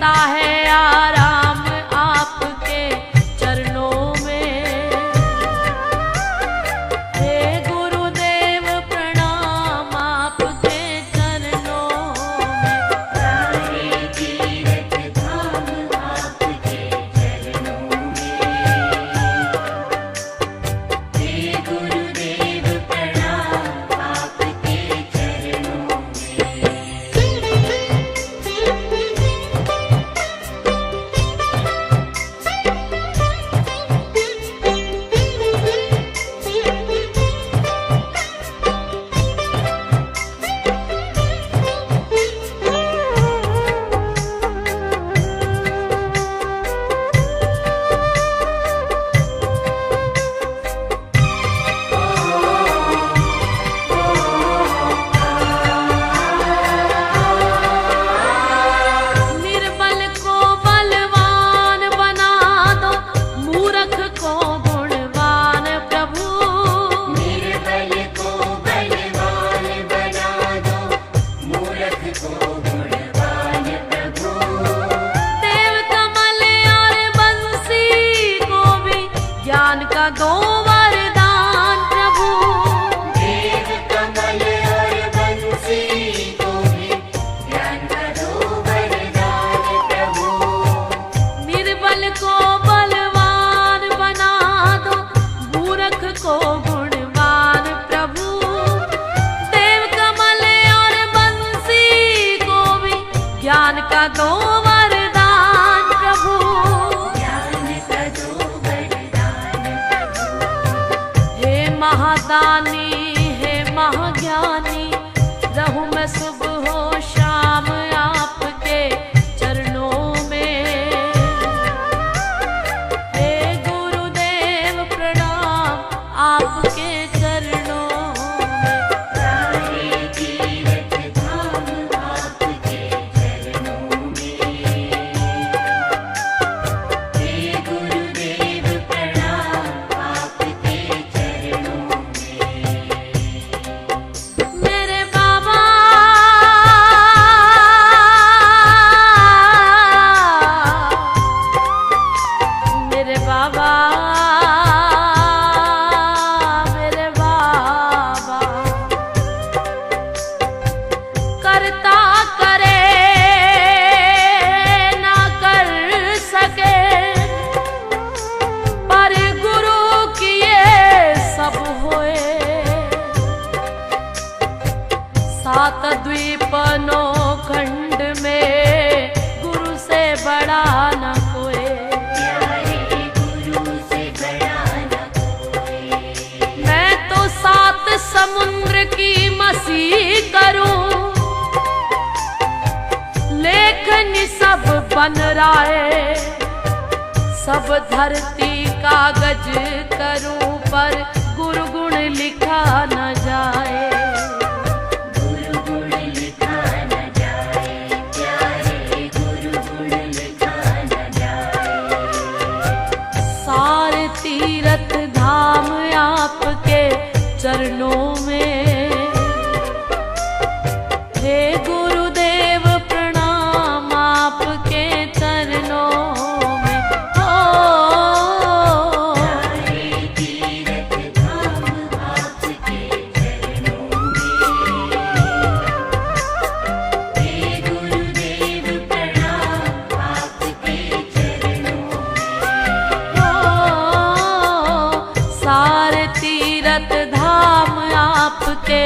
मिलता है आराम आपके चरणों में। हे गुरुदेव प्रणाम आपके चरणों में। सारे तीर्थ धाम आपके चरणों में। हे गुरुदेव प्रणाम आपके चरणों निर्बल को बलवान बना दो, मूर्ख को गुणवान प्रभु। निर्बल को बलवान बना दो, मूर्ख को गुणवान प्रभु। देव कमल और बंसी को भी ज्ञान का दो वरदान प्रभु। देव कमल और बंसी को भी ज्ञान का दो वरदान प्रभु। निर्बल को बलवान बना दो, मूर्ख को गुणवान प्रभु। देव कमल और बंसी को भी ज्ञान का दो वरदान प्रभु। ज्ञान का दो वरदान प्रभु। हे महादानी हे महाज्ञानी, रहूं मैं सुबह हो शाम आपके चरणों में। हे गुरुदेव प्रणाम आपके चरणों में। सारे तीर्थ धाम आपके चरणों में। हे गुरुदेव प्रणाम आपके चरणों में। मेरे बाबा मेरे बाबा मेरे बाबा, करता करे ना कर सके, पर गुरु किए सब होए। सात द्वीप नौ खंड में गुरु से बड़ा न कोई। प्यारे गुरु से बड़ा न कोई। मैं तो सात समुद्र की मसीह करूं, लेखन सब बन राए। सब धरती कागज करूं, पर गुरु गुण लिखा न जाए। गुरु गुण लिखा न जाए। प्यारे गुरु गुण लिखा न जाए। सारे तीर्थ धाम आपके चरणों में। हे गुरुदेव प्रणाम आपके चरणों में। सारे तीर्थ धाम आपके चरणों में। हे गुरुदेव प्रणाम आपके चरणों में। सारे तीर्थ धाम आपके